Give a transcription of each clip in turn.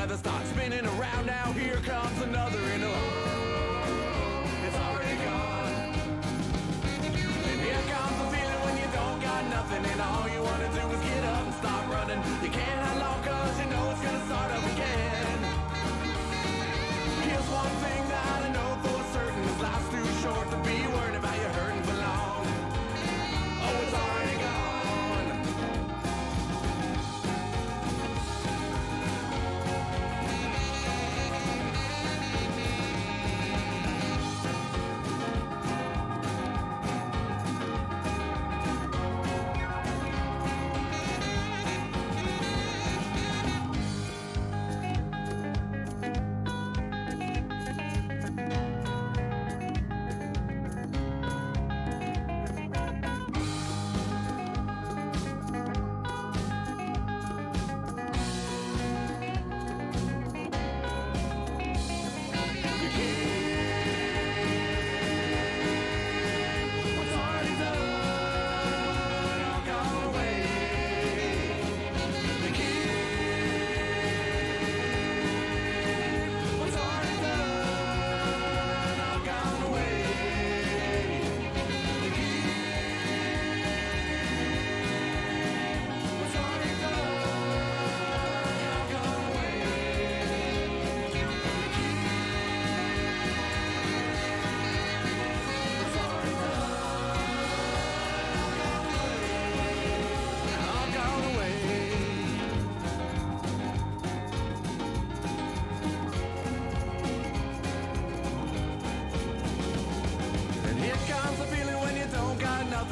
together, start spinning around. Now here comes another, and oh, it's already gone. And here comes the feeling when you don't got nothing, and all you want to do is get up and start running. You can't hang long cause you know it's gonna start up again. Here's one thing that I know for certain, this life's too short to be worried about you hurting for long. Oh, it's already gone.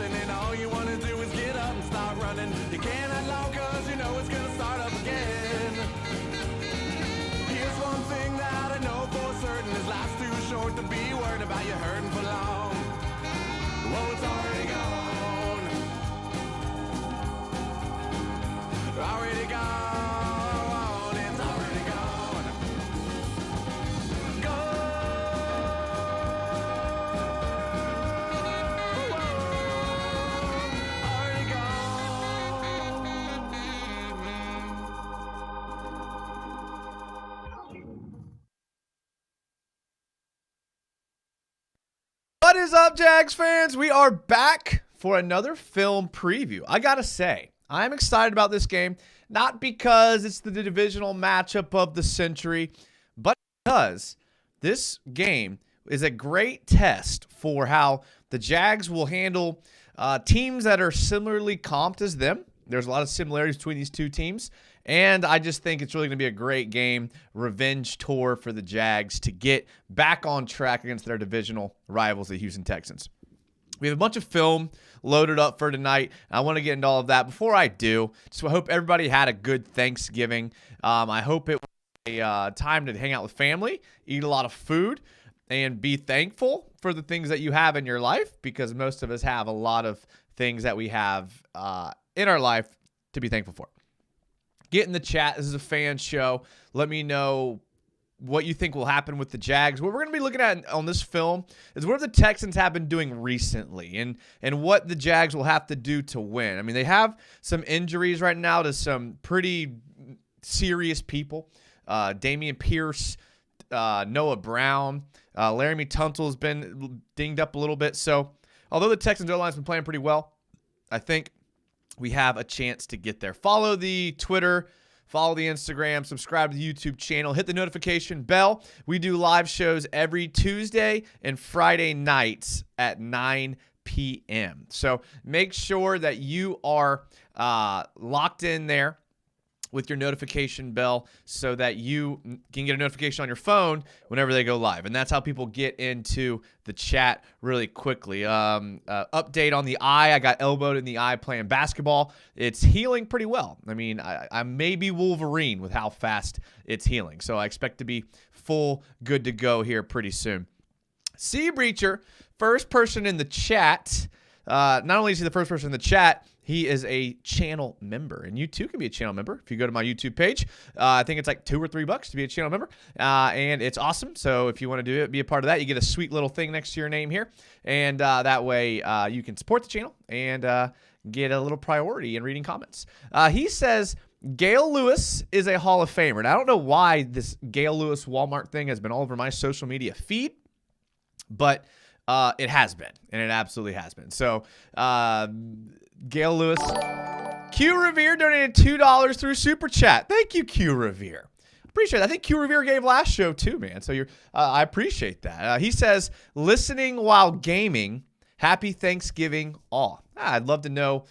And all you want to do is get up and start running. You can't hang long cause you know it's gonna start up again. Here's one thing that I know for certain, this life's too short to be worried about you hurting for long. Well, it's already gone. Already gone. It's already gone. Gone. What is up, Jags fans? We are back for another film preview. I gotta say, I'm excited about this game, not because it's the divisional matchup of the century, but because this game is a great test for how the Jags will handle teams that are similarly comped as them. There's a lot of similarities between these two teams, and I just think it's really going to be a great game, revenge tour for the Jags to get back on track against their divisional rivals, the Houston Texans. We have a bunch of film loaded up for tonight. I want to get into all of that. Before I do, just I hope everybody had a good Thanksgiving. I hope it was a time to hang out with family, eat a lot of food, and be thankful for the things that you have in your life, because most of us have a lot of things that we have in our life to be thankful for. Get in the chat. This is a fan show. Let me know what you think will happen with the Jags. What we're going to be looking at on this film is what the Texans have been doing recently and what the Jags will have to do to win. I mean, they have some injuries right now to some pretty serious people. Damian Pierce, Noah Brown, Laramie Tunsil's been dinged up a little bit. So although the Texans O-line's been playing pretty well, I think we have a chance to get there. Follow the Twitter, follow the Instagram, subscribe to the YouTube channel, hit the notification bell. We do live shows every Tuesday and Friday nights at 9 p.m. So make sure that you are locked in there with your notification bell so that you can get a notification on your phone whenever they go live. And that's how people get into the chat really quickly. Update on the eye. I got elbowed in the eye playing basketball. It's healing pretty well. I mean, I may be Wolverine with how fast it's healing. So I expect to be full good to go here pretty soon. Sea Breacher, first person in the chat. Not only is he the first person in the chat, he is a channel member, and you too can be a channel member if you go to my YouTube page. I think it's like $2 or $3 to be a channel member, and it's awesome. So if you want to do it, be a part of that. You get a sweet little thing next to your name here, and that way you can support the channel and get a little priority in reading comments. He says Gail Lewis is a Hall of Famer. And I don't know why this Gail Lewis Walmart thing has been all over my social media feed, but it has been, and it absolutely has been. So, Gail Lewis. Q Revere donated $2 through Super Chat. Thank you, Q Revere. Appreciate it. I think Q Revere gave last show too, man. So I appreciate that. He says, listening while gaming. Happy Thanksgiving all. I'd love to know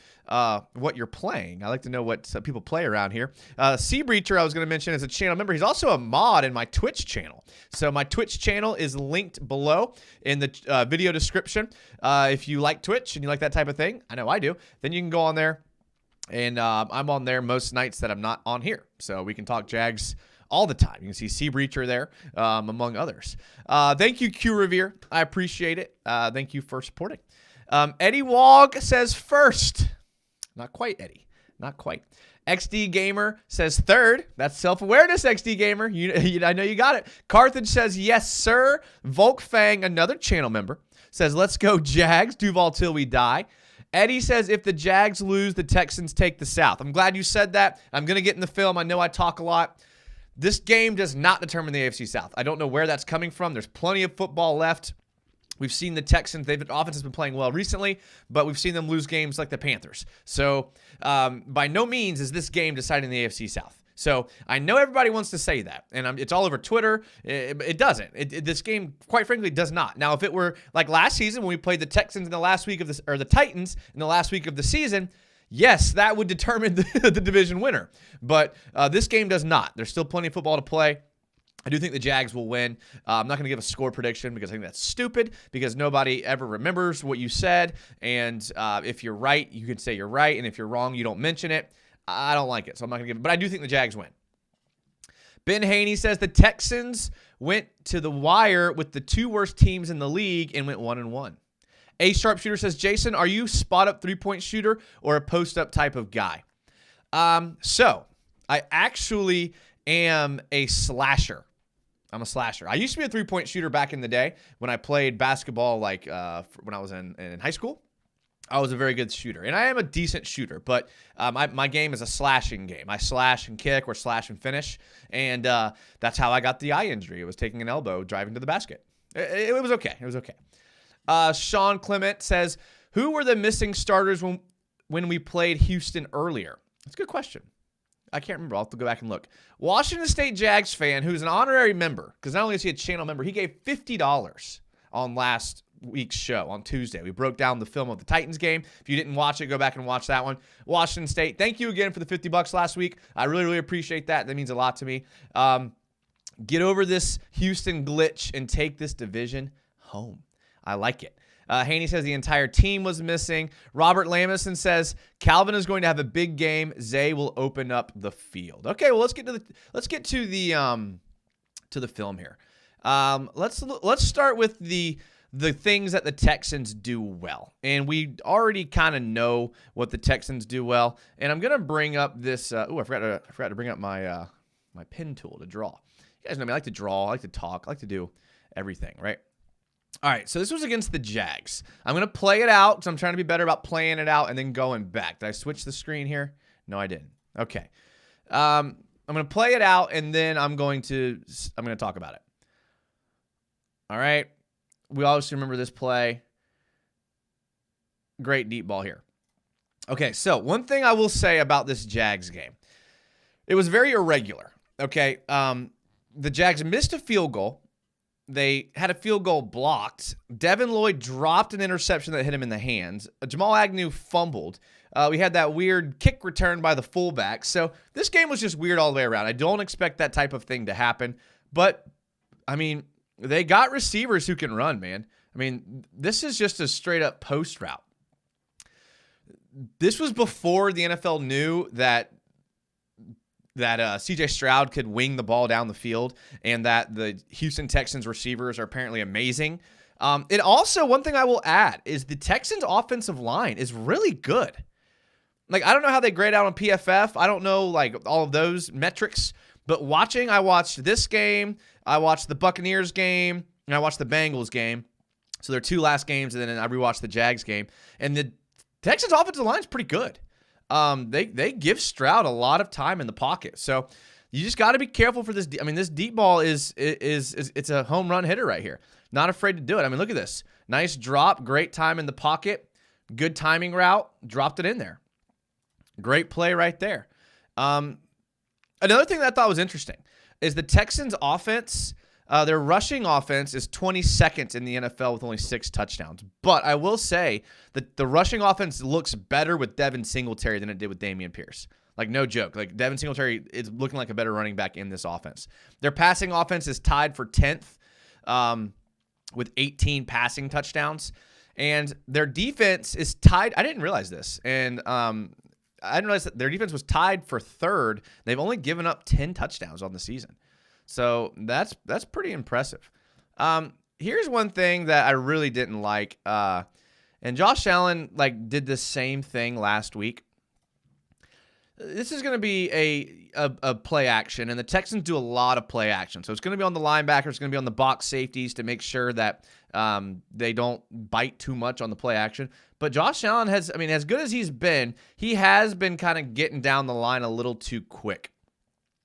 what you're playing. I like to know what people play around here. Sea Breacher, I was going to mention, is a channel member. He's also a mod in my Twitch channel. So my Twitch channel is linked below in the video description. If you like Twitch and you like that type of thing, I know I do, then you can go on there. And I'm on there most nights that I'm not on here. So we can talk Jags all the time. You can see Sea Breacher there, among others. Thank you, Q Revere. I appreciate it. Thank you for supporting. Eddie Wog says first. Not quite, Eddie. Not quite. XD Gamer says third. That's self-awareness, XD Gamer. I know you got it. Carthage says yes, sir. Volk Fang, another channel member, says let's go Jags. Duval till we die. Eddie says if the Jags lose, the Texans take the South. I'm glad you said that. I'm going to get in the film. I know I talk a lot. This game does not determine the AFC South. I don't know where that's coming from. There's plenty of football left. We've seen the Texans. The offense has been playing well recently, but we've seen them lose games like the Panthers. So by no means is this game deciding the AFC South. So I know everybody wants to say that, and it's all over Twitter. It doesn't. This game, quite frankly, does not. Now, if it were like last season when we played the Texans in the last week of this, or the Titans in the last week of the season, yes, that would determine the division winner. But this game does not. There's still plenty of football to play. I do think the Jags will win. I'm not going to give a score prediction because I think that's stupid because nobody ever remembers what you said. And if you're right, you can say you're right. And if you're wrong, you don't mention it. I don't like it, so I'm not going to give it. But I do think the Jags win. Ben Haney says the Texans went to the wire with the two worst teams in the league and went 1-1. A Sharpshooter says, Jason, are you spot-up three-point shooter or a post-up type of guy? So I actually am a slasher. I'm a slasher. I used to be a three-point shooter back in the day when I played basketball, like when I was in high school. I was a very good shooter, and I am a decent shooter, but my game is a slashing game. I slash and kick or slash and finish, and that's how I got the eye injury. It was taking an elbow, driving to the basket. It was okay. It was okay. Sean Clement says, who were the missing starters when we played Houston earlier? That's a good question. I can't remember. I'll have to go back and look. Washington State Jags fan, who's an honorary member, because not only is he a channel member, he gave $50 on last week's show on Tuesday. We broke down the film of the Titans game. If you didn't watch it, go back and watch that one. Washington State, thank you again for the $50 last week. I really, really appreciate that. That means a lot to me. Get over this Houston glitch and take this division home. I like it. Haney says the entire team was missing. Robert Lamison says Calvin is going to have a big game. Zay will open up the field. Okay, well let's get to the film here. Let's start with the things that the Texans do well. And we already kind of know what the Texans do well. And I'm going to bring up this I forgot to bring up my my pen tool to draw. You guys know me, I like to draw, I like to talk, I like to do everything, right? All right, so this was against the Jags. I'm going to play it out because I'm trying to be better about playing it out and then going back. Did I switch the screen here? No, I didn't. Okay. I'm going to play it out and then I'm going to talk about it. All right. We obviously remember this play. Great deep ball here. Okay, so one thing I will say about this Jags game. It was very irregular, okay? The Jags missed a field goal. They had a field goal blocked. Devin Lloyd dropped an interception that hit him in the hands. Jamal Agnew fumbled. We had that weird kick return by the fullback. So this game was just weird all the way around. I don't expect that type of thing to happen. But, I mean, they got receivers who can run, man. I mean, this is just a straight-up post route. This was before the NFL knew that CJ Stroud could wing the ball down the field and that the Houston Texans receivers are apparently amazing. And also, one thing I will add is the Texans offensive line is really good. Like, I don't know how they grade out on PFF. I don't know, like, all of those metrics. But I watched this game, I watched the Buccaneers game, and I watched the Bengals game. So there are two last games, and then I rewatched the Jags game. And the Texans offensive line is pretty good. they give Stroud a lot of time in the pocket. So you just got to be careful for this. I mean, this deep ball is it's a home run hitter right here. Not afraid to do it. I mean, look at this. Nice drop, great time in the pocket, good timing route, dropped it in there. Great play right there. Another thing that I thought was interesting is the Texans offense, their rushing offense is 22nd in the NFL with only 6 touchdowns. But I will say that the rushing offense looks better with Devin Singletary than it did with Dameon Pierce. Like, no joke. Like, Devin Singletary is looking like a better running back in this offense. Their passing offense is tied for 10th with 18 passing touchdowns. And their defense is tied. I didn't realize this. And I didn't realize that their defense was tied for 3rd. They've only given up 10 touchdowns on the season. So that's pretty impressive. Here's one thing that I really didn't like. And Josh Allen did the same thing last week. This is going to be a play action, and the Texans do a lot of play action. So it's going to be on the linebackers, it's going to be on the box safeties to make sure that they don't bite too much on the play action. But Josh Allen as good as he has been kind of getting down the line a little too quick.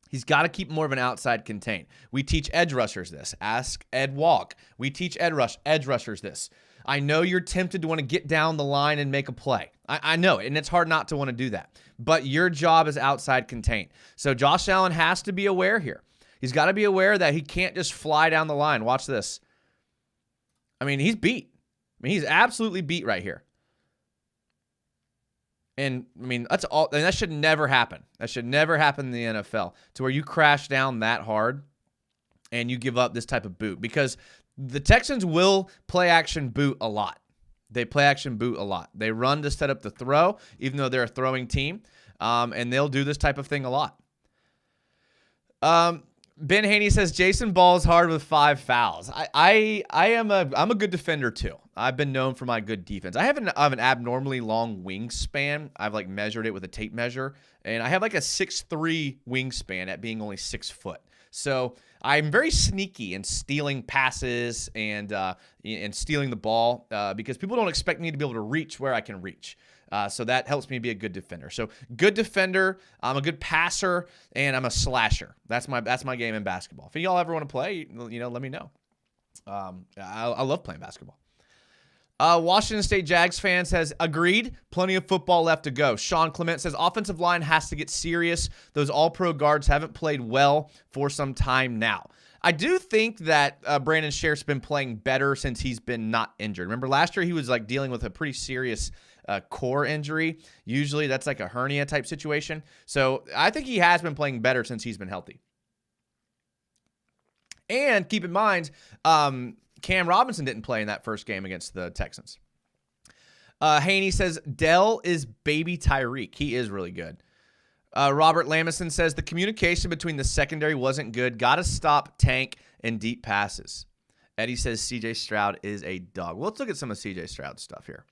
He's got to keep more of an outside contain. We teach edge rushers this. Ask Ed Walk. We teach edge rushers this. I know you're tempted to want to get down the line and make a play. I know it, and it's hard not to want to do that. But your job is outside contain. So Josh Allen has to be aware here. He's got to be aware that he can't just fly down the line. Watch this. I mean, he's beat. I mean, he's absolutely beat right here. And, I mean, that's all. And that should never happen. That should never happen in the NFL, to where you crash down that hard and you give up this type of boot. Because the Texans will play action boot a lot. They play action boot a lot. They run to set up the throw, even though they're a throwing team. And they'll do this type of thing a lot. Ben Haney says Jason Ball's hard with 5 fouls. I'm a good defender too. I've been known for my good defense. I have an abnormally long wingspan. I've measured it with a tape measure, and I have a 6'3" wingspan at being only 6 foot. So I'm very sneaky in stealing passes and stealing the ball because people don't expect me to be able to reach where I can reach. So that helps me be a good defender. So good defender, I'm a good passer, and I'm a slasher. That's my game in basketball. If y'all ever want to play, let me know. I love playing basketball. Washington State Jags fan says, agreed, plenty of football left to go. Sean Clement says, offensive line has to get serious. Those all-pro guards haven't played well for some time now. I do think that Brandon Sheriff's been playing better since he's been not injured. Remember, last year he was dealing with a pretty serious core injury. Usually that's a hernia type situation. So I think he has been playing better since he's been healthy. And keep in mind, Cam Robinson didn't play in that first game against the Texans. Haney says, Dell is baby Tyreek. He is really good. Robert Lamison says, the communication between the secondary wasn't good. Got to stop Tank and deep passes. Eddie says CJ Stroud is a dog. Well, let's look at some of CJ Stroud's stuff here.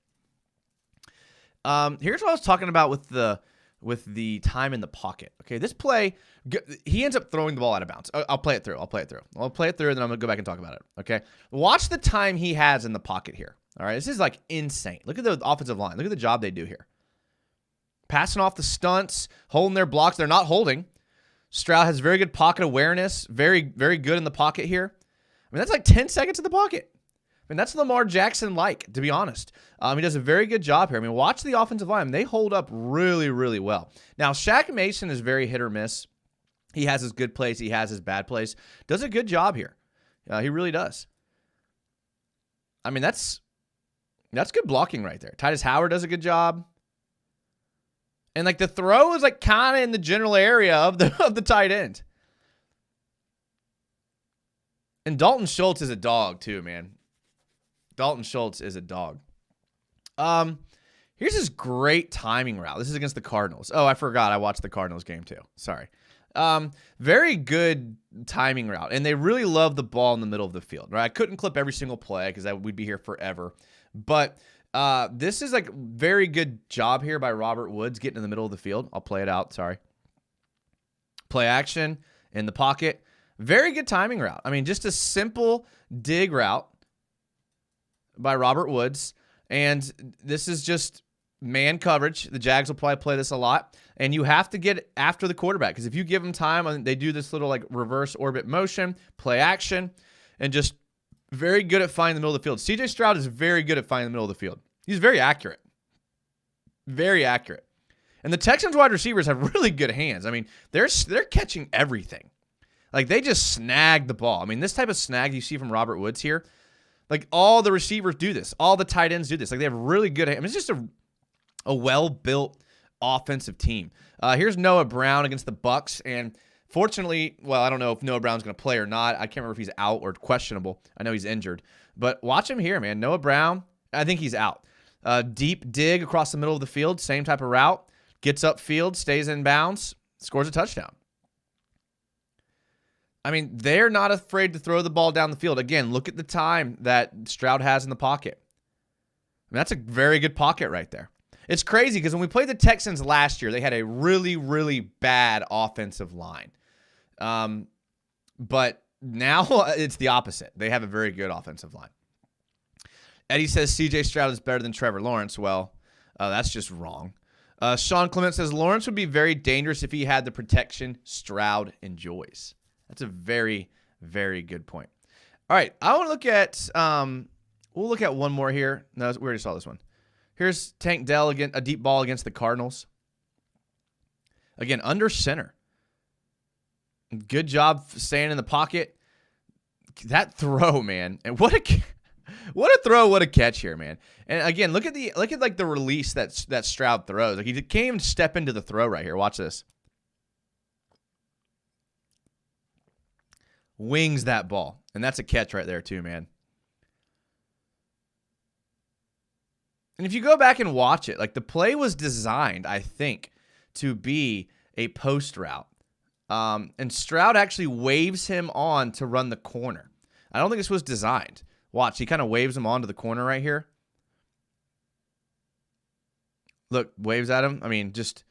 Here's what I was talking about with the time in the pocket. Okay, this play, he ends up throwing the ball out of bounds. I'll play it through, and then I'm going to go back and talk about it. Okay, watch the time he has in the pocket here. All right, this is insane. Look at the offensive line. Look at the job they do here. Passing off the stunts, holding their blocks. They're not holding. Stroud has very good pocket awareness. Very, very good in the pocket here. I mean, that's 10 seconds in the pocket. I mean, that's Lamar Jackson to be honest. He does a very good job here. I mean, watch the offensive line. They hold up really, really well. Now, Shaq Mason is very hit or miss. He has his good plays. He has his bad plays. Does a good job here. He really does. I mean, that's good blocking right there. Titus Howard does a good job. And the throw is kind of in the general area of the tight end. And Dalton Schultz is a dog too, man. Dalton Schultz is a dog. Here's this great timing route. This is against the Cardinals. Oh, I forgot. I watched the Cardinals game too. Sorry. Very good timing route. And they really love the ball in the middle of the field, right? I couldn't clip every single play because we'd be here forever. But this is very good job here by Robert Woods getting in the middle of the field. I'll play it out. Sorry. Play action in the pocket. Very good timing route. I mean, just a simple dig route by Robert Woods. And this is just man coverage. The Jags will probably play this a lot. And you have to get after the quarterback because if you give them time, they do this little like reverse orbit motion, play action, and just very good at finding the middle of the field. CJ Stroud is very good at finding the middle of the field. He's very accurate. Very accurate. And the Texans wide receivers have really good hands. I mean, they're catching everything. Like, they just snag the ball. I mean, this type of snag you see from Robert Woods here, like, all the receivers do this. All the tight ends do this. Like, they have really good hands. I mean, it's just a well-built offensive team. Here's Noah Brown against the Bucs, and fortunately, well, I don't know if Noah Brown's going to play or not. I can't remember if he's out or questionable. I know he's injured. But watch him here, man. Noah Brown, I think he's out. Deep dig across the middle of the field, same type of route. Gets upfield, stays in bounds, scores a touchdown. I mean, they're not afraid to throw the ball down the field. Again, look at the time that Stroud has in the pocket. I mean, that's a very good pocket right there. It's crazy because when we played the Texans last year, they had a really, really bad offensive line. But now it's the opposite. They have a very good offensive line. Eddie says CJ Stroud is better than Trevor Lawrence. Well, that's just wrong. Sean Clement says Lawrence would be very dangerous if he had the protection Stroud enjoys. That's a very, very good point. All right, I want to look at we'll look at one more here. No, we already saw this one. Here's Tank Dell again, a deep ball against the Cardinals. Again, under center. Good job staying in the pocket. That throw, man, and what a throw, what a catch here, man. And again, look at like the release that Stroud throws. Like, he can't even step into the throw right here. Watch this. Wings that ball. And that's a catch right there too, man. And if you go back and watch it, like, the play was designed, I think, to be a post route. And Stroud actually waves him on to run the corner. I don't think this was designed. Watch, he kind of waves him onto the corner right here. Look, waves at him. I mean, just...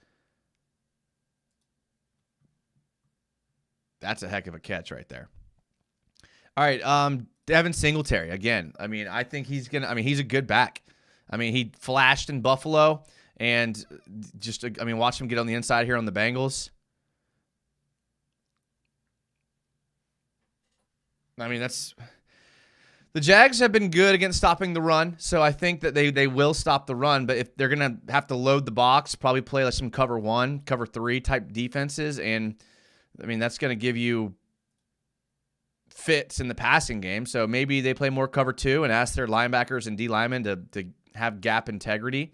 that's a heck of a catch right there. All right, Devin Singletary, again. I mean, I think he's a good back. I mean, he flashed in Buffalo, and just, I mean, watch him get on the inside here on the Bengals. I mean, that's... the Jags have been good against stopping the run, so I think that they will stop the run. But if they're going to have to load the box, probably play like some cover 1, cover 3 type defenses, and I mean, that's going to give you fits in the passing game. So maybe they play more cover 2 and ask their linebackers and D linemen to have gap integrity.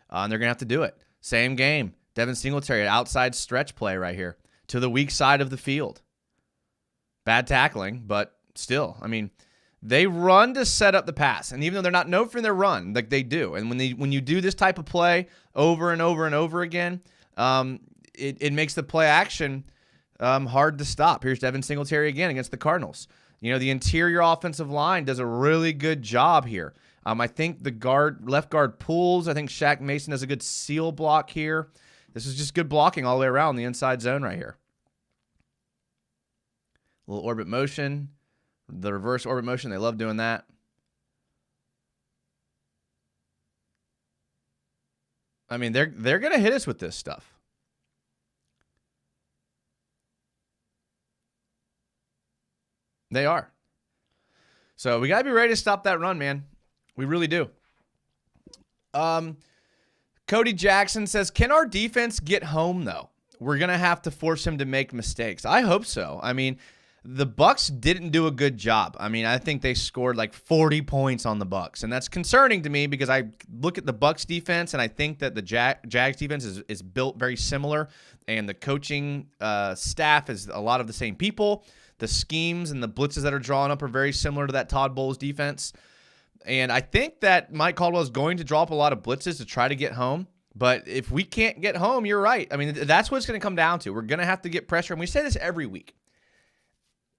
And they're going to have to do it. Same game. Devin Singletary, outside stretch play right here to the weak side of the field. Bad tackling, but still, I mean, they run to set up the pass, and even though they're not known for their run, like they do, and when you do this type of play over and over and over again, it makes the play action hard to stop. Here's Devin Singletary again against the Cardinals. You know, the interior offensive line does a really good job here. I think the left guard pulls. I think Shaq Mason does a good seal block here. This is just good blocking all the way around the inside zone right here. A little orbit motion. The reverse orbit motion, they love doing that. I mean, they're going to hit us with this stuff. They are. So we got to be ready to stop that run, man. We really do. Cody Jackson says, can our defense get home, though? We're going to have to force him to make mistakes. I hope so. I mean, the Bucs didn't do a good job. I mean, I think they scored like 40 points on the Bucs, and that's concerning to me because I look at the Bucs defense and I think that the Jags defense is built very similar, and the coaching staff is a lot of the same people. The schemes and the blitzes that are drawn up are very similar to that Todd Bowles defense, and I think that Mike Caldwell is going to draw up a lot of blitzes to try to get home. But if we can't get home, you're right. I mean, that's what it's going to come down to. We're going to have to get pressure, and we say this every week.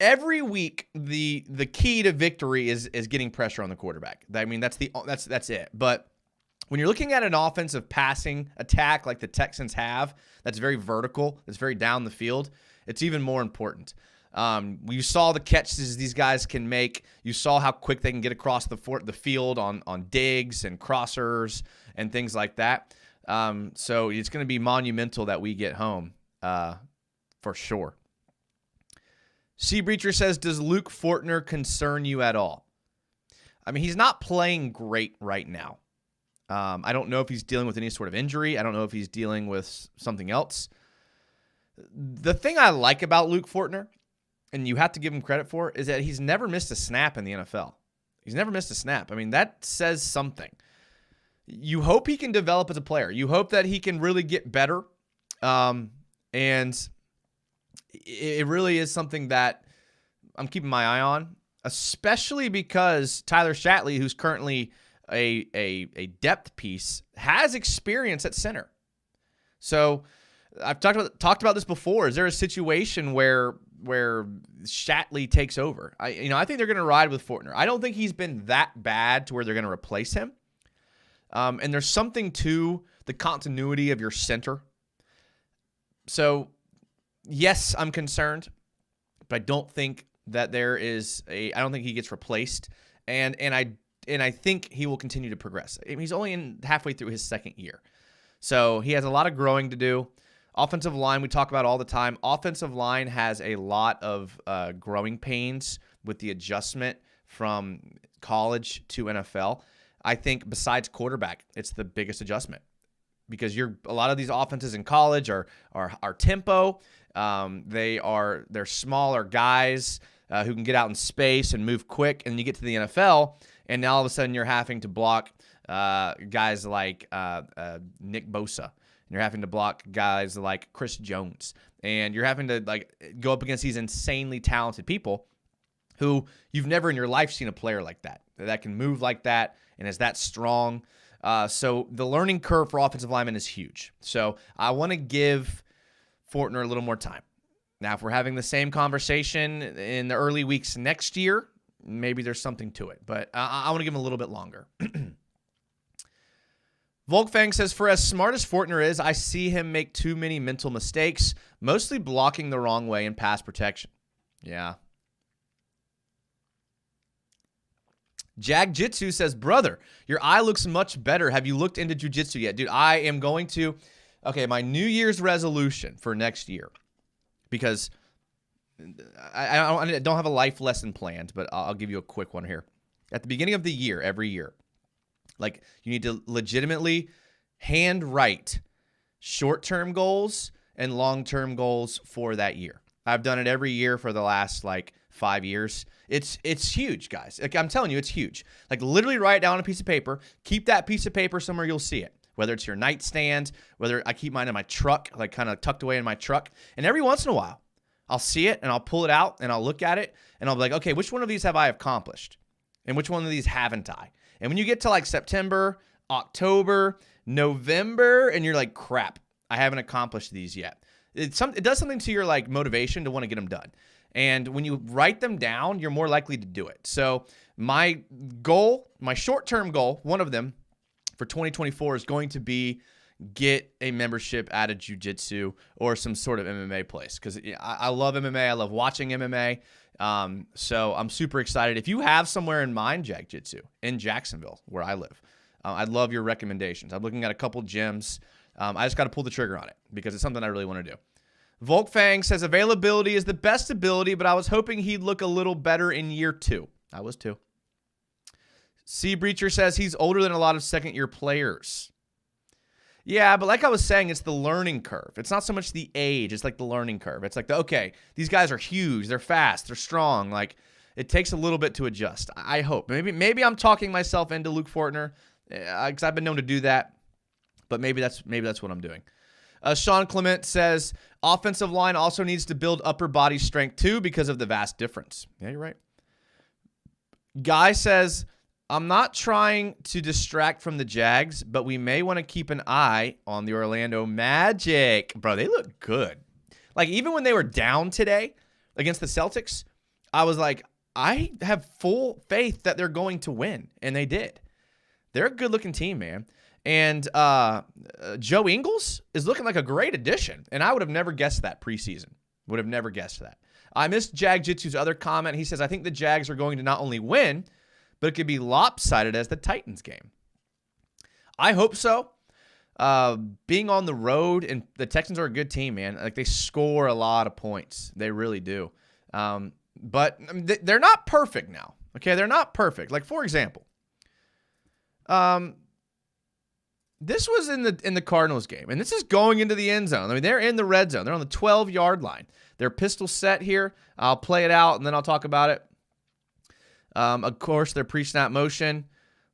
Every week, the key to victory is getting pressure on the quarterback. I mean, that's it. But when you're looking at an offensive passing attack like the Texans have, that's very vertical, that's very down the field, it's even more important. You saw the catches these guys can make. You saw how quick they can get across the field on digs and crossers and things like that. So it's going to be monumental that we get home for sure. C. Breacher says, does Luke Fortner concern you at all? I mean, he's not playing great right now. I don't know if he's dealing with any sort of injury. I don't know if he's dealing with something else. The thing I like about Luke Fortner, and you have to give him credit for, is that he's never missed a snap in the NFL. He's never missed a snap. I mean, that says something. You hope he can develop as a player. You hope that he can really get better. And it really is something that I'm keeping my eye on, especially because Tyler Shatley, who's currently a depth piece, has experience at center. So I've talked about this before. Is there a situation where Shatley takes over? I think they're going to ride with Fortner. I don't think he's been that bad to where they're going to replace him. And there's something to the continuity of your center. So yes, I'm concerned, but I don't think that I don't think he gets replaced. And I think he will continue to progress. I mean, he's only halfway through his second year. So he has a lot of growing to do. Offensive line, we talk about all the time. Offensive line has a lot of growing pains with the adjustment from college to NFL. I think besides quarterback, it's the biggest adjustment because a lot of these offenses in college are tempo. They're smaller guys who can get out in space and move quick, and you get to the NFL, and now all of a sudden you're having to block guys like Nick Bosa. And you're having to block guys like Chris Jones. And you're having to go up against these insanely talented people who you've never in your life seen a player like that can move like that and is that strong. So the learning curve for offensive linemen is huge. So I want to give Fortner a little more time. Now, if we're having the same conversation in the early weeks next year, maybe there's something to it. But I want to give him a little bit longer. Volkfang says, for as smart as Fortner is, I see him make too many mental mistakes, mostly blocking the wrong way in pass protection. Yeah. Jag-Jitsu says, brother, your eye looks much better. Have you looked into jiu-jitsu yet? Dude, I am going to. Okay, my New Year's resolution for next year, because I don't have a life lesson planned, but I'll give you a quick one here. At the beginning of the year, every year, you need to legitimately handwrite short-term goals and long-term goals for that year. I've done it every year for the last 5 years. It's huge, guys. I'm telling you, it's huge. Literally write it down on a piece of paper. Keep that piece of paper somewhere you'll see it. Whether it's your nightstand, whether I keep mine in my truck, kind of tucked away in my truck. And every once in a while, I'll see it and I'll pull it out and I'll look at it and I'll be like, okay, which one of these have I accomplished? And which one of these haven't I? And when you get to September, October, November, and you're like, crap, I haven't accomplished these yet. It does something to your motivation to want to get them done. And when you write them down, you're more likely to do it. So my goal, my short-term goal, one of them for 2024 is going to be get a membership at a jiu-jitsu or some sort of MMA place. Because I love MMA. I love watching MMA. So I'm super excited. If you have somewhere in mind, Jag-Jitsu in Jacksonville, where I live, I'd love your recommendations. I'm looking at a couple gyms. I just got to pull the trigger on it because it's something I really want to do. Volkfang says availability is the best ability, but I was hoping he'd look a little better in year 2. I was too. C. Breacher says he's older than a lot of second-year players. Yeah, but like I was saying, it's the learning curve. It's not so much the age. It's the learning curve. It's okay, these guys are huge. They're fast. They're strong. It takes a little bit to adjust. I hope. Maybe I'm talking myself into Luke Fortner because I've been known to do that. But maybe that's what I'm doing. Sean Clement says offensive line also needs to build upper body strength too because of the vast difference. Yeah, you're right. Guy says, I'm not trying to distract from the Jags, but we may want to keep an eye on the Orlando Magic. Bro, they look good. Even when they were down today against the Celtics, I was like, I have full faith that they're going to win, and they did. They're a good-looking team, man. And Joe Ingles is looking like a great addition, and I would have never guessed that preseason. Would have never guessed that. I missed Jag-Jitsu's other comment. He says, I think the Jags are going to not only win, but it could be lopsided as the Titans game. I hope so. Being on the road, and the Texans are a good team, man. Like, they score a lot of points. They really do. But I mean, they're not perfect now. Okay, they're not perfect. Like, for example, this was in the Cardinals game, and this is going into the end zone. I mean, they're in the red zone. They're on the 12-yard line. They're pistol set here. I'll play it out, and then I'll talk about it. Of course, they're pre-snap motion,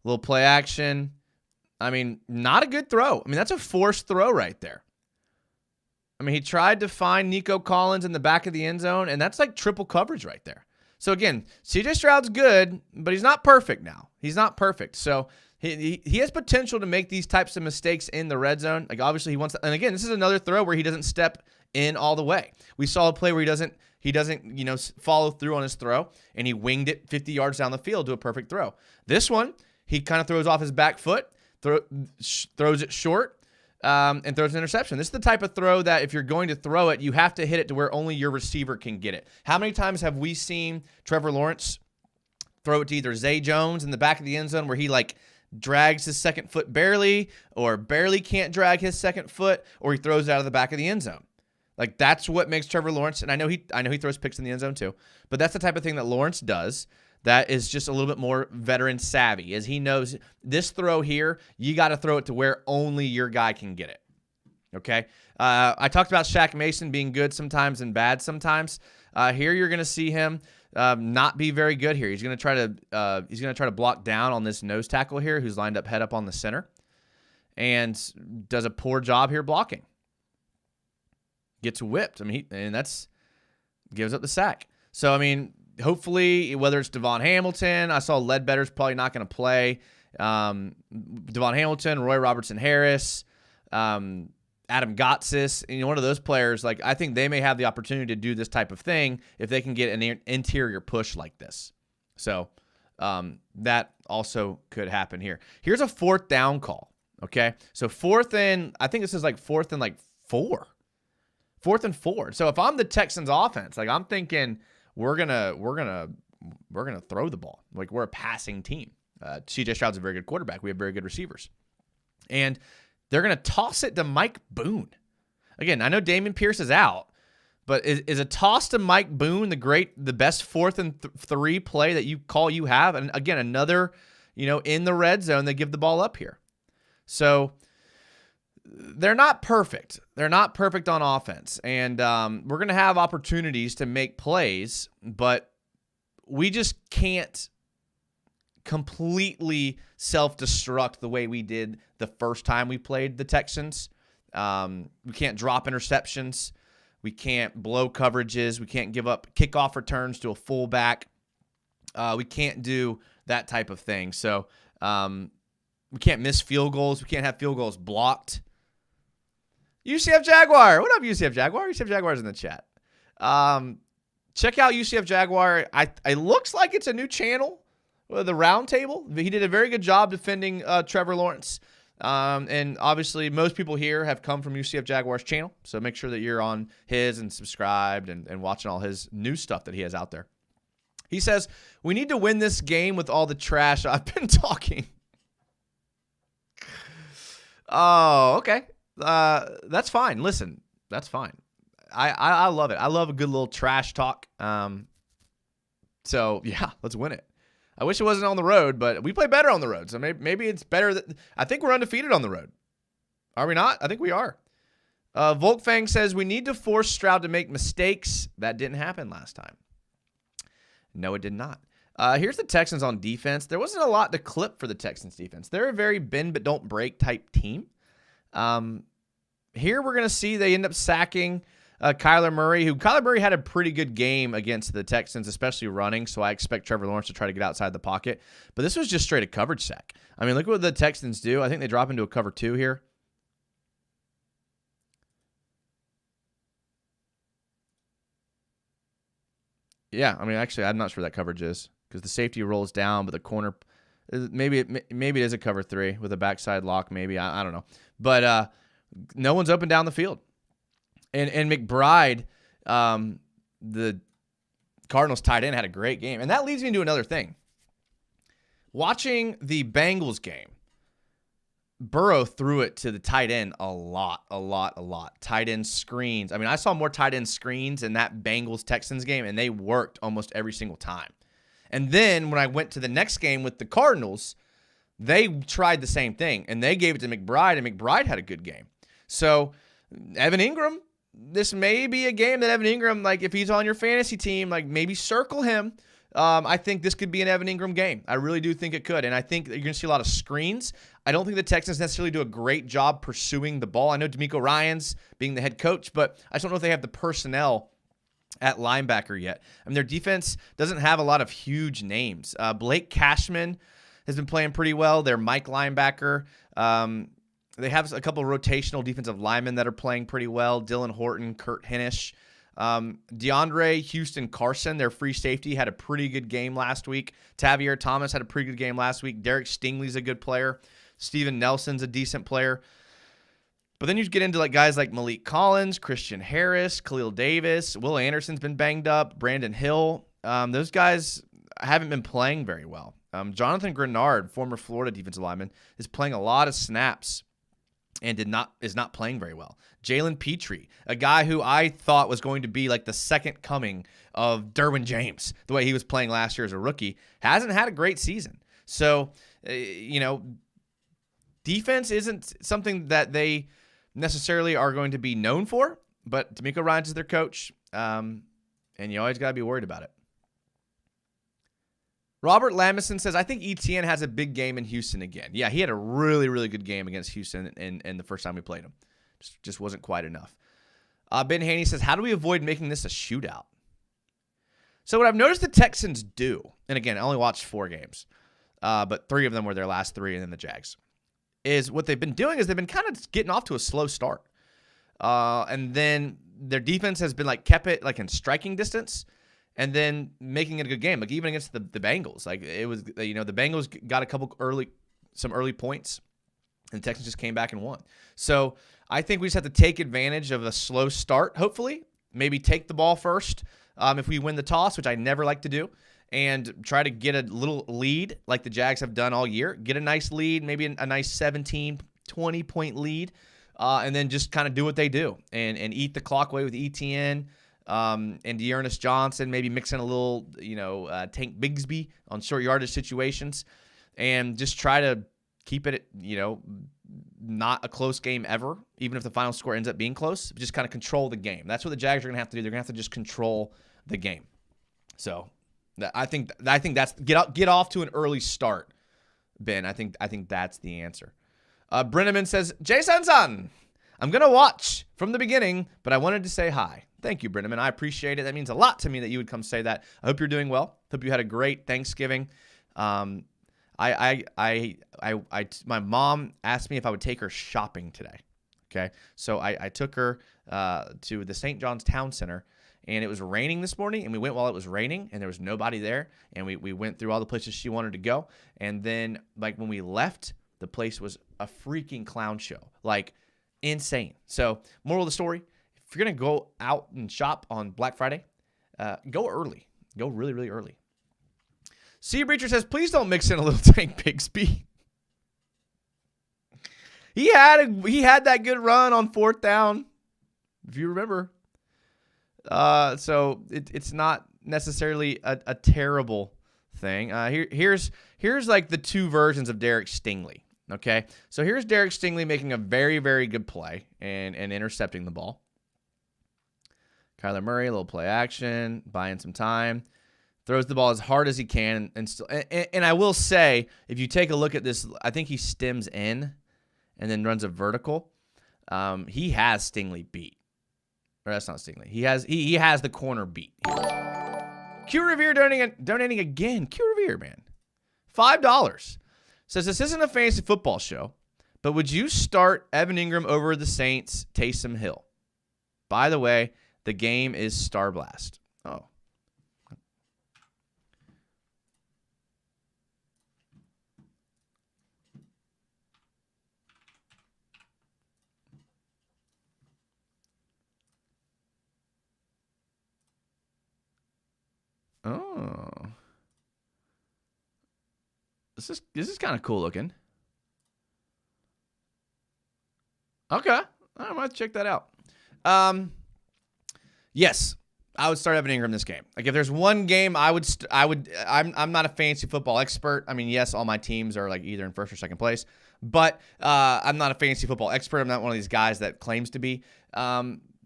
little play action. I mean, not a good throw. I mean, that's a forced throw right there. I mean, he tried to find Nico Collins in the back of the end zone, and that's like triple coverage right there. So, again, CJ Stroud's good, but he's not perfect now. He's not perfect. So, he has potential to make these types of mistakes in the red zone. Like, obviously, he wants to, and again, this is another throw where he doesn't step in all the way. We saw a play where he doesn't follow through on his throw, and he winged it 50 yards down the field to a perfect throw. This one, he kind of throws off his back foot, throws it short, and throws an interception. This is the type of throw that if you're going to throw it, you have to hit it to where only your receiver can get it. How many times have we seen Trevor Lawrence throw it to either Zay Jones in the back of the end zone where he drags his second foot barely, or barely can't drag his second foot, or he throws it out of the back of the end zone? Like, that's what makes Trevor Lawrence, and I know he throws picks in the end zone too, but that's the type of thing that Lawrence does that is just a little bit more veteran savvy, as he knows this throw here, you got to throw it to where only your guy can get it. Okay? I talked about Shaq Mason being good sometimes and bad sometimes. Here you're going to see him not be very good here. He's going to try to block down on this nose tackle here, who's lined up head up on the center, and does a poor job here blocking. Gets whipped. I mean, gives up the sack. So, I mean, hopefully, whether it's Devon Hamilton, I saw Ledbetter's probably not going to play. Devon Hamilton, Roy Robertson-Harris, Adam Gotsis, one of those players, I think they may have the opportunity to do this type of thing if they can get an interior push like this. So that also could happen here. Here's a 4th down call. Okay, so I think this is 4th and 4. 4th and 4. So if I'm the Texans offense, I'm thinking we're gonna throw the ball. We're a passing team. CJ Stroud's a very good quarterback. We have very good receivers, and they're gonna toss it to Mike Boone. Again, I know Dameon Pierce is out, but is a toss to Mike Boone the best 4th and 3 play that you have? And again, another in the red zone, they give the ball up here. So they're not perfect. They're not perfect on offense. And we're going to have opportunities to make plays, but we just can't completely self-destruct the way we did the first time we played the Texans. We can't drop interceptions. We can't blow coverages. We can't give up kickoff returns to a fullback. We can't do that type of thing. So we can't miss field goals. We can't have field goals blocked. UCF Jaguar. What up, UCF Jaguar? UCF Jaguar's in the chat. Check out UCF Jaguar. It looks like it's a new channel, the round table. He did a very good job defending Trevor Lawrence. And obviously, most people here have come from UCF Jaguar's channel. So make sure that you're on his and subscribed and watching all his new stuff that he has out there. He says, we need to win this game with all the trash I've been talking. Oh, okay. That's fine. Listen, that's fine. I love it. I love a good little trash talk. So yeah, let's win it. I wish it wasn't on the road, but we play better on the road. So maybe it's better. I think we're undefeated on the road. Are we not? I think we are. Volkfang says we need to force Stroud to make mistakes. That didn't happen last time. No, it did not. Here's the Texans on defense. There wasn't a lot to clip for the Texans defense. They're a very bend but don't break type team. Here we're going to see they end up sacking Kyler Murray, Kyler Murray had a pretty good game against the Texans, especially running, so I expect Trevor Lawrence to try to get outside the pocket. But this was just straight a coverage sack. I mean, look what the Texans do. I think they drop into a cover 2 here. Yeah, I mean, actually, I'm not sure that coverage is because the safety rolls down, but the corner, maybe it is a cover 3 with a backside lock, maybe. I don't know. But no one's open down the field. And McBride, the Cardinals tight end, had a great game. And that leads me into another thing. Watching the Bengals game, Burrow threw it to the tight end a lot. Tight end screens. I mean, I saw more tight end screens in that Bengals-Texans game, and they worked almost every single time. And then when I went to the next game with the Cardinals, they tried the same thing, and they gave it to McBride, and McBride had a good game. So Evan Ingram, this may be a game that Evan Ingram, like if he's on your fantasy team, like maybe circle him. I think this could be an Evan Ingram game. I really do think it could, and I think that you're going to see a lot of screens. I don't think the Texans necessarily do a great job pursuing the ball. I know DeMeco Ryans being the head coach, but I just don't know if they have the personnel at linebacker yet. I mean, their defense doesn't have a lot of huge names. Blake Cashman has been playing pretty well. Their Mike linebacker. They have a couple of rotational defensive linemen that are playing pretty well. Dylan Horton, Kurt Hinish. DeAndre Houston Carson, their free safety, had a pretty good game last week. Tavier Thomas had a pretty good game last week. Derek Stingley's a good player. Steven Nelson's a decent player. But then you get into like guys like Malik Collins, Christian Harris, Khalil Davis. Will Anderson's been banged up. Brandon Hill. Those guys haven't been playing very well. Jonathan Grenard, former Florida defensive lineman, is playing a lot of snaps and is not playing very well. Jalen Petrie, a guy who I thought was going to be like the second coming of Derwin James, the way he was playing last year as a rookie, hasn't had a great season. So, defense isn't something that they necessarily are going to be known for, but DeMeco Ryans is their coach, and you always got to be worried about it. Robert Lamison says, I think ETN has a big game in Houston again. Yeah, he had a really, really good game against Houston in the first time we played him. Just wasn't quite enough. Ben Haney says, how do we avoid making this a shootout? So what I've noticed the Texans do, and again, I only watched 4 games, but 3 of them were their last 3 and then the Jags, is what they've been doing is they've been kind of getting off to a slow start. And then their defense has been like kept it like in striking distance, and then making it a good game. Like even against the Bengals, like it was, the Bengals got a couple some early points, and the Texans just came back and won. So I think we just have to take advantage of a slow start. Hopefully, maybe take the ball first if we win the toss, which I never like to do, and try to get a little lead like the Jags have done all year. Get a nice lead, maybe a nice 17, 20-point lead, and then just kind of do what they do and eat the clock away with ETN. And Dearness Johnson, maybe mix in a little, Tank Bigsby on short yardage situations, and just try to keep it, not a close game ever, even if the final score ends up being close. Just kind of control the game. That's what the Jags are going to have to do. They're going to have to just control the game. So I think that's get off to an early start, Ben. I think that's the answer. Brenneman says, Jason-san, I'm going to watch from the beginning, but I wanted to say hi. Thank you, Brenneman. I appreciate it. That means a lot to me that you would come say that. I hope you're doing well. Hope you had a great Thanksgiving. My mom asked me if I would take her shopping today. Okay. So I took her to the St. John's Town Center, and it was raining this morning, and we went while it was raining, and there was nobody there, and we went through all the places she wanted to go. And then like when we left, the place was a freaking clown show, like insane. So moral of the story, if you're going to go out and shop on Black Friday, go early. Go really, really early. Sea Breacher says, please don't mix in a little Tank Bigsby. He had that good run on 4th down, if you remember. So it's not necessarily a terrible thing. Here's like the 2 versions of Derek Stingley. Okay, so here's Derek Stingley making a very, very good play and intercepting the ball. Kyler Murray, a little play action, buying some time, throws the ball as hard as he can, and I will say, if you take a look at this, I think he stems in and then runs a vertical. He has Stingley beat. Or that's not Stingley. He has the corner beat. Q Revere donating again. Q Revere, man. $5. Says, this isn't a fantasy football show, but would you start Evan Ingram over the Saints, Taysom Hill? By the way, the game is Star Blast. Oh. Oh. This is kind of cool looking. Okay. I might check that out. Yes, I would start Evan Ingram this game. Like if there's one game I'm not a fantasy football expert. I mean, yes, all my teams are like either in first or second place, but I'm not a fantasy football expert. I'm not one of these guys that claims to be.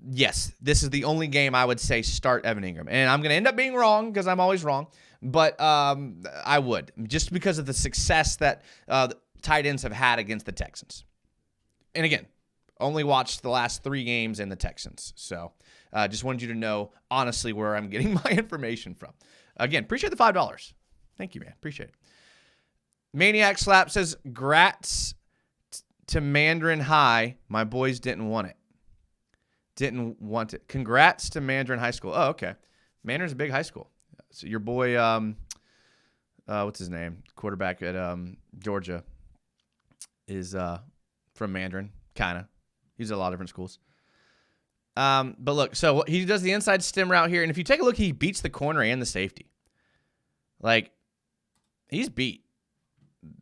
Yes, this is the only game I would say start Evan Ingram. And I'm going to end up being wrong because I'm always wrong, but I would just because of the success that the tight ends have had against the Texans. And again, only watched the last 3 games in the Texans. So just wanted you to know, honestly, where I'm getting my information from. Again, appreciate the $5. Thank you, man. Appreciate it. Maniac Slap says, grats to Mandarin High. My boys didn't want it. Didn't want it. Congrats to Mandarin High School. Oh, okay. Mandarin's a big high school. So your boy, what's his name? Quarterback at Georgia is from Mandarin, kind of. He's at a lot of different schools. But look, so he does the inside stem route here, and if you take a look, he beats the corner and the safety. Like, he's beat.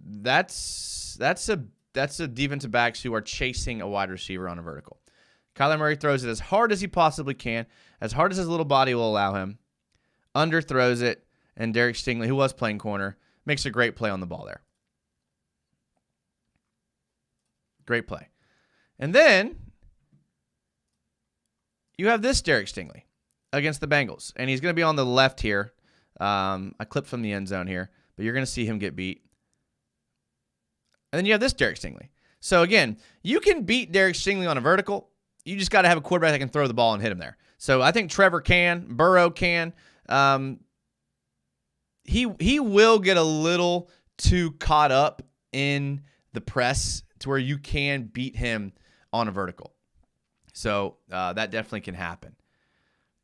That's a defensive backs who are chasing a wide receiver on a vertical. Kyler Murray throws it as hard as he possibly can, as hard as his little body will allow him. Underthrows it, and Derek Stingley, who was playing corner, makes a great play on the ball there. Great play. And then you have this Derek Stingley against the Bengals, and he's going to be on the left here. I clipped from the end zone here, but you're going to see him get beat. And then you have this Derek Stingley. So again, you can beat Derek Stingley on a vertical. You just got to have a quarterback that can throw the ball and hit him there. So I think Trevor can, Burrow can. He will get a little too caught up in the press to where you can beat him on a vertical. So that definitely can happen.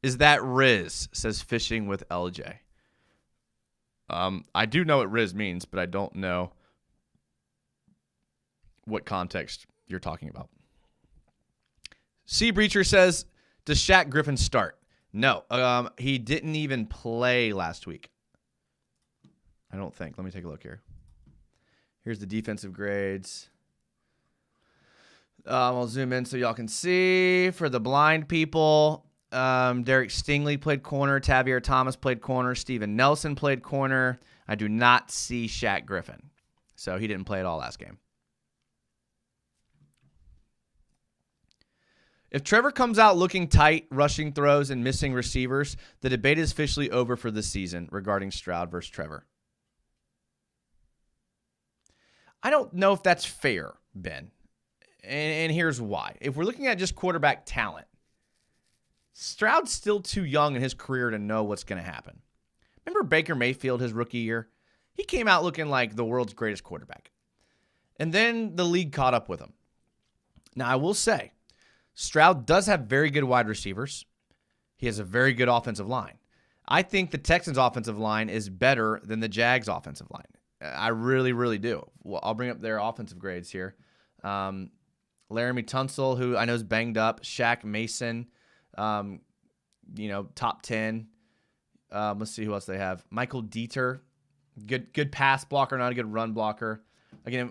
Is that Riz? Says fishing with LJ. I do know what Riz means, but I don't know what context you're talking about. C Breacher says, does Shaq Griffin start? No. He didn't even play last week. I don't think. Let me take a look here. Here's the defensive grades. I'll zoom in so y'all can see. For the blind people, Derek Stingley played corner. Tavier Thomas played corner. Steven Nelson played corner. I do not see Shaq Griffin. So he didn't play at all last game. If Trevor comes out looking tight, rushing throws, and missing receivers, the debate is officially over for this season regarding Stroud versus Trevor. I don't know if that's fair, Ben. And here's why. If we're looking at just quarterback talent, Stroud's still too young in his career to know what's going to happen. Remember Baker Mayfield, his rookie year? He came out looking like the world's greatest quarterback. And then the league caught up with him. Now, I will say, Stroud does have very good wide receivers. He has a very good offensive line. I think the Texans' offensive line is better than the Jags' offensive line. I really, really do. Well, I'll bring up their offensive grades here. Laramie Tunsil, who I know is banged up. Shaq Mason, top 10. Let's see who else they have. Michael Dieter, good pass blocker, not a good run blocker. Again,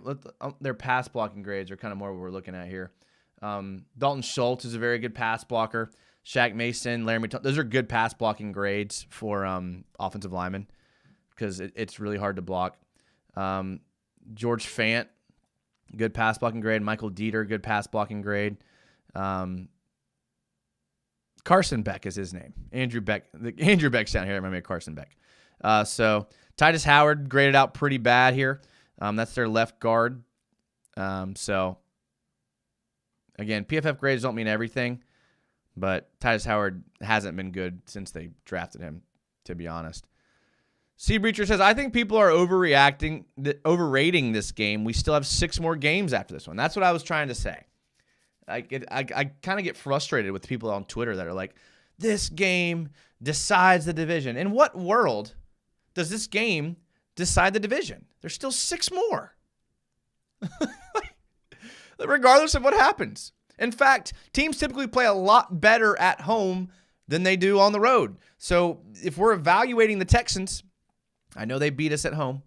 their pass blocking grades are kind of more what we're looking at here. Dalton Schultz is a very good pass blocker. Shaq Mason, Laramie Tunsil, those are good pass blocking grades for offensive linemen because it's really hard to block. George Fant, good pass blocking grade. Michael Dieter, good pass blocking grade. Carson Beck is his name. Andrew Beck's down here. I remember Carson Beck. So Titus Howard graded out pretty bad here. That's their left guard. So again, PFF grades don't mean everything, but Titus Howard hasn't been good since they drafted him, to be honest. C Breacher says, I think people are overrating this game. We still have 6 more games after this one. That's what I was trying to say. I kind of get frustrated with people on Twitter that are like, this game decides the division. In what world does this game decide the division? There's still 6 more. Regardless of what happens. In fact, teams typically play a lot better at home than they do on the road. So if we're evaluating the Texans, I know they beat us at home,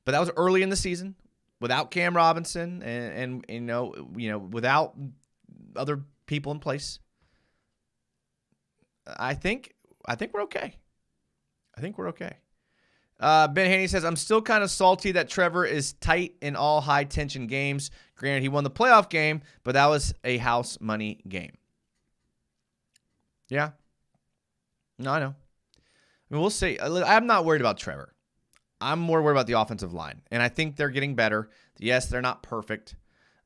but that was early in the season. without Cam Robinson and without other people in place, I think we're okay. I think we're okay. Ben Haney says, I'm still kind of salty that Trevor is tight in all high-tension games. Granted, he won the playoff game, but that was a house money game. Yeah. No, I know. I mean, we'll see. I'm not worried about Trevor. I'm more worried about the offensive line, and I think they're getting better. Yes, they're not perfect,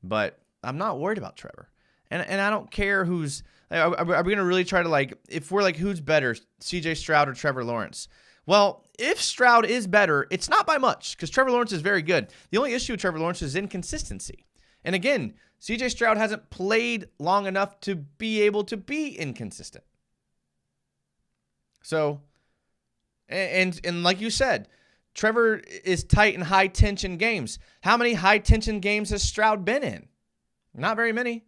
but I'm not worried about Trevor. And I don't care who's – are we going to really try to, if we're who's better, CJ Stroud or Trevor Lawrence? Well, if Stroud is better, it's not by much because Trevor Lawrence is very good. The only issue with Trevor Lawrence is inconsistency. And again, CJ Stroud hasn't played long enough to be able to be inconsistent. So, and like you said, Trevor is tight in high-tension games. How many high-tension games has Stroud been in? Not very many.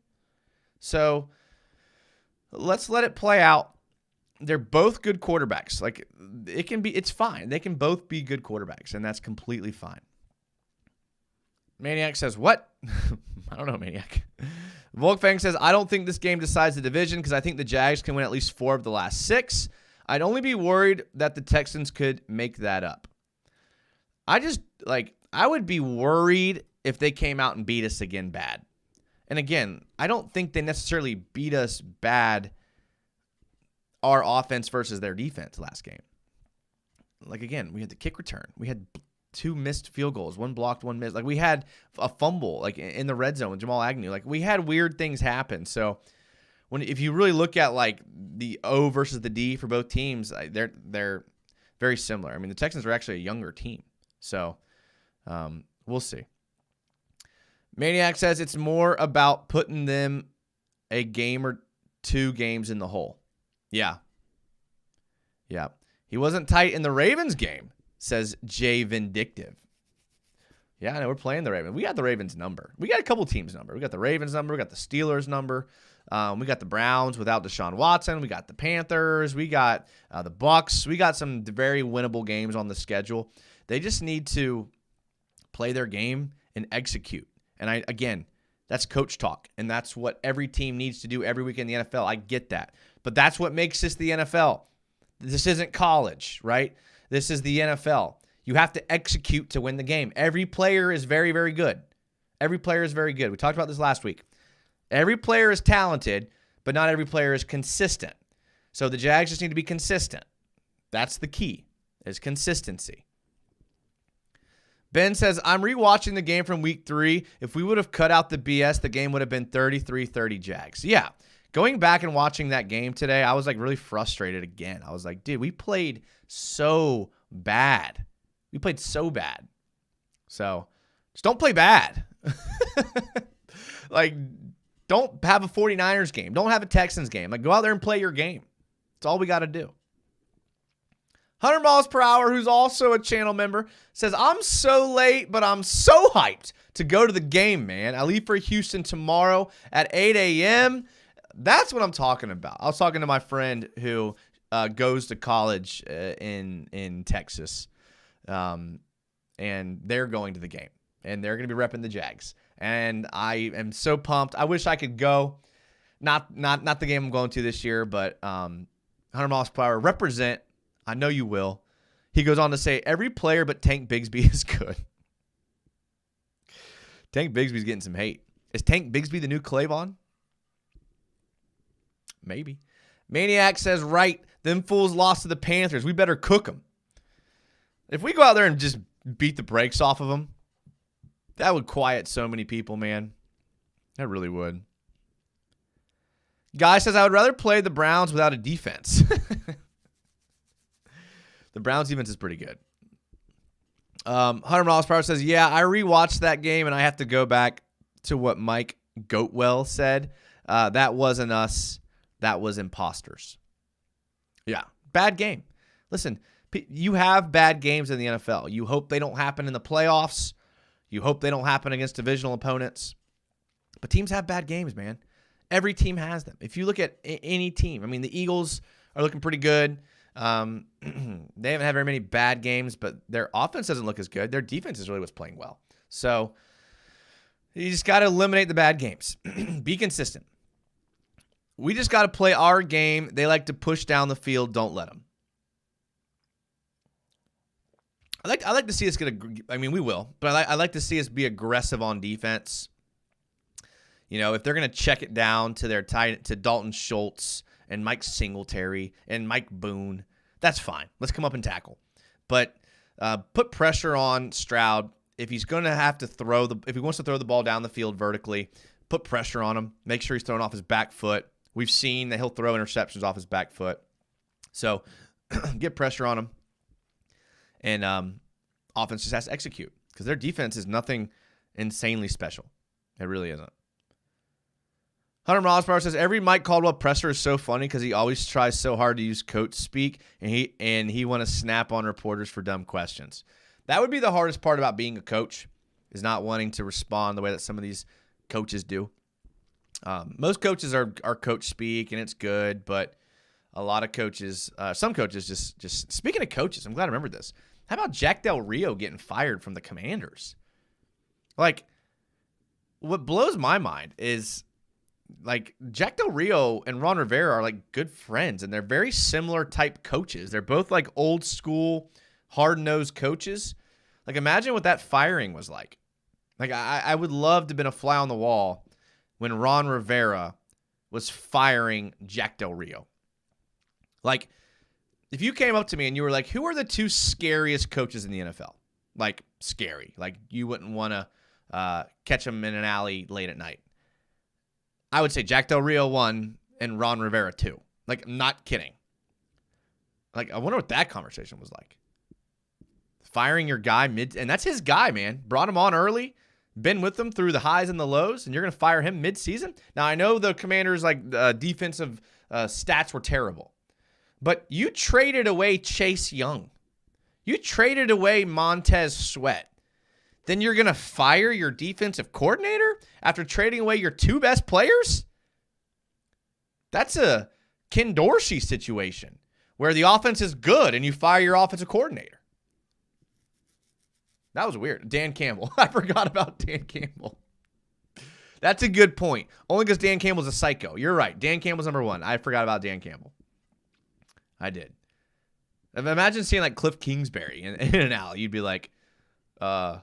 So, let's let it play out. They're both good quarterbacks. It's fine. They can both be good quarterbacks, and that's completely fine. Maniac says, what? I don't know, Maniac. Volkfang says, I don't think this game decides the division because I think the Jags can win at least 4 of the last 6. I'd only be worried that the Texans could make that up. I would be worried if they came out and beat us again bad. And again, I don't think they necessarily beat us bad, our offense versus their defense last game. Again, we had the kick return. We had 2 missed field goals, 1 blocked, 1 missed. We had a fumble in the red zone with Jamal Agnew. We had weird things happen. So if you really look at the O versus the D for both teams, they're very similar. I mean, the Texans are actually a younger team. So we'll see. Maniac says it's more about putting them a game or 2 games in the hole. Yeah. He wasn't tight in the Ravens game, says Jay Vindictive. Yeah, I know we're playing the Ravens. We got the Ravens number. We got a couple teams' number. We got the Ravens number. We got the Steelers number. We got the Browns without Deshaun Watson. We got the Panthers. We got the Bucks. We got some very winnable games on the schedule. They just need to play their game and execute. And again, that's coach talk, and that's what every team needs to do every week in the NFL. I get that. But that's what makes this the NFL. This isn't college, right? This is the NFL. You have to execute to win the game. Every player is very, very good. Every player is very good. We talked about this last week. Every player is talented, but not every player is consistent. So the Jags just need to be consistent. That's the key, is consistency. Ben says, I'm rewatching the game from week 3. If we would have cut out the BS, the game would have been 33-30 Jags. Yeah. Going back and watching that game today, I was really frustrated again. I was like, dude, we played so bad. We played so bad. So just don't play bad. Don't have a 49ers game. Don't have a Texans game. Go out there and play your game. That's all we got to do. 100 miles per hour, who's also a channel member, says, I'm so late, but I'm so hyped to go to the game, man. I leave for Houston tomorrow at 8 a.m. That's what I'm talking about. I was talking to my friend who goes to college in Texas, and they're going to the game, and they're going to be repping the Jags. And I am so pumped. I wish I could go. Not the game I'm going to this year, but 100 miles per hour. Represent. I know you will. He goes on to say, every player but Tank Bigsby is good. Tank Bigsby's getting some hate. Is Tank Bigsby the new Clavon? Maybe. Maniac says, right, them fools lost to the Panthers. We better cook them. If we go out there and just beat the brakes off of them, that would quiet so many people, man. That really would. Guy says, I would rather play the Browns without a defense. The Browns defense is pretty good. 100 miles per hour says, yeah, I rewatched that game, and I have to go back to what Mike Goatwell said. That wasn't us. That was imposters. Yeah, bad game. Listen, you have bad games in the NFL. You hope they don't happen in the playoffs. You hope they don't happen against divisional opponents. But teams have bad games, man. Every team has them. If you look at any team, I mean, the Eagles are looking pretty good. They haven't had very many bad games, but their offense doesn't look as good. Their defense is really what's playing well. So You just got to eliminate the bad games. Be consistent. We just got to play our game. They like to push down the field. Don't let them. I like to see us we will, but I like to see us be aggressive on defense. If they're going to check it down to to Dalton Schultz and Mike Singletary and Mike Boone, that's fine. Let's come up and tackle. But put pressure on Stroud. If he's going to have to if he wants to throw the ball down the field vertically, put pressure on him. Make sure he's throwing off his back foot. We've seen that he'll throw interceptions off his back foot. So get pressure on him. And offense just has to execute because their defense is nothing insanely special. It really isn't. Hunter Mossbauer says, every Mike Caldwell presser is so funny because he always tries so hard to use coach speak, and he want to snap on reporters for dumb questions. That would be the hardest part about being a coach, is not wanting to respond the way that some of these coaches do. Most coaches are coach speak, and it's good, but a lot of coaches, some coaches just speaking of coaches, I'm glad I remembered this. How about Jack Del Rio getting fired from the Commanders? Like, what blows my mind is, like, Jack Del Rio and Ron Rivera are, like, good friends, and they're very similar type coaches. They're both, like, old school, hard-nosed coaches. Like, imagine what that firing was like. Like, I would love to have been a fly on the wall when Ron Rivera was firing Jack Del Rio. Like, if you came up to me and you were like, who are the two scariest coaches in the NFL? Like, scary. Like, you wouldn't want to catch them in an alley late at night. I would say Jack Del Rio 1 and Ron Rivera 2. Like, I'm not kidding. Like, I wonder what that conversation was like. Firing your guy and that's his guy, man. Brought him on early, been with them through the highs and the lows, and you're going to fire him mid-season? Now, I know the Commanders' defensive stats were terrible, but you traded away Chase Young. You traded away Montez Sweat. Then you're going to fire your defensive coordinator after trading away your two best players? That's a Ken Dorsey situation where the offense is good and you fire your offensive coordinator. That was weird. Dan Campbell. I forgot about Dan Campbell. That's a good point. Only because Dan Campbell's a psycho. You're right. Dan Campbell's number one. I forgot about Dan Campbell. I did. Imagine seeing like Cliff Kingsbury in an alley. You'd be like, do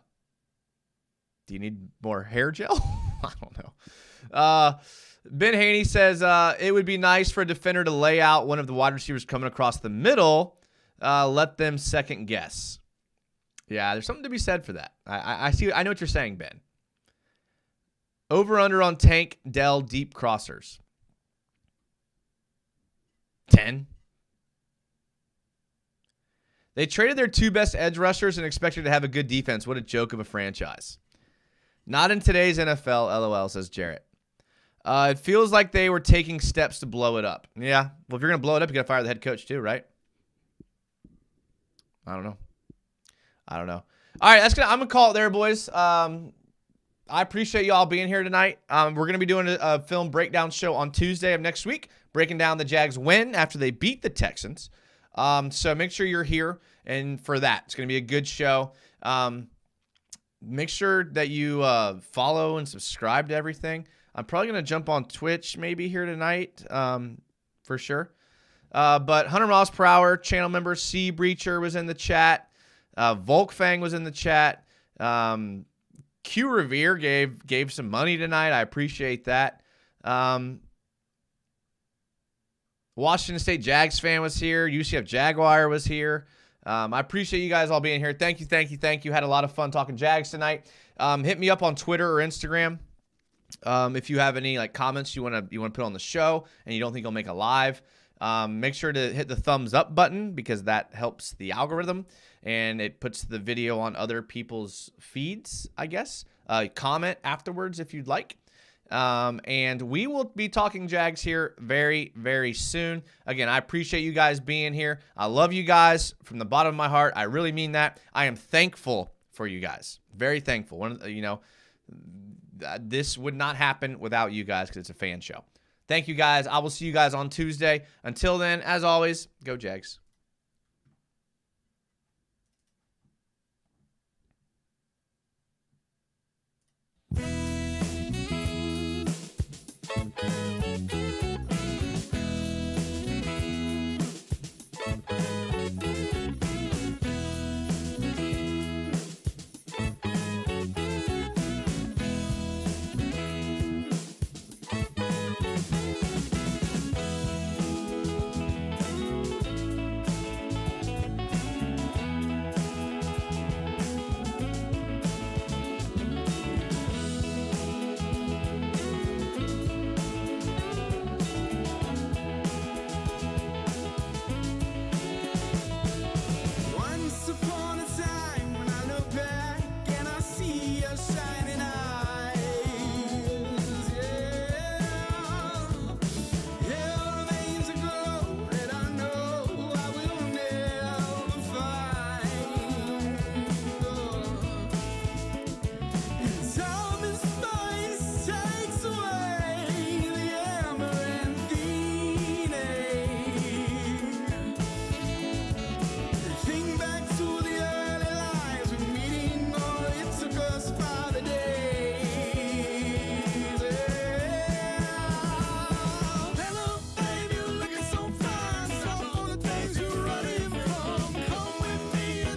you need more hair gel? I don't know. Ben Haney says it would be nice for a defender to lay out one of the wide receivers coming across the middle. Let them second guess. Yeah, there's something to be said for that. I see. I know what you're saying, Ben. Over under on Tank Dell deep crossers. 10. They traded their two best edge rushers and expected to have a good defense. What a joke of a franchise. Not in today's NFL, LOL, says Jarrett. It feels like they were taking steps to blow it up. Yeah, well, if you're going to blow it up, you got to fire the head coach too, right? I don't know. All right, I'm going to call it there, boys. I appreciate you all being here tonight. We're going to be doing a film breakdown show on Tuesday of next week, breaking down the Jags win after they beat the Texans. So make sure you're here and for that. It's going to be a good show. Make sure that you follow and subscribe to everything. I'm probably going to jump on Twitch maybe here tonight for sure. But 100 miles per hour channel member C Breacher was in the chat. Volkfang was in the chat. Q Revere gave some money tonight. I appreciate that. Washington State Jags fan was here. UCF Jaguar was here. I appreciate you guys all being here. Thank you. Had a lot of fun talking Jags tonight. Hit me up on Twitter or Instagram if you have any comments you want to put on the show and you don't think I'll make a live. Make sure to hit the thumbs up button because that helps the algorithm and it puts the video on other people's feeds, I guess. Comment afterwards if you'd like. And we will be talking Jags here very, very soon. Again, I appreciate you guys being here. I love you guys from the bottom of my heart. I really mean that. I am thankful for you guys. Very thankful. This would not happen without you guys because it's a fan show. Thank you guys. I will see you guys on Tuesday. Until then, as always, go Jags. Bye.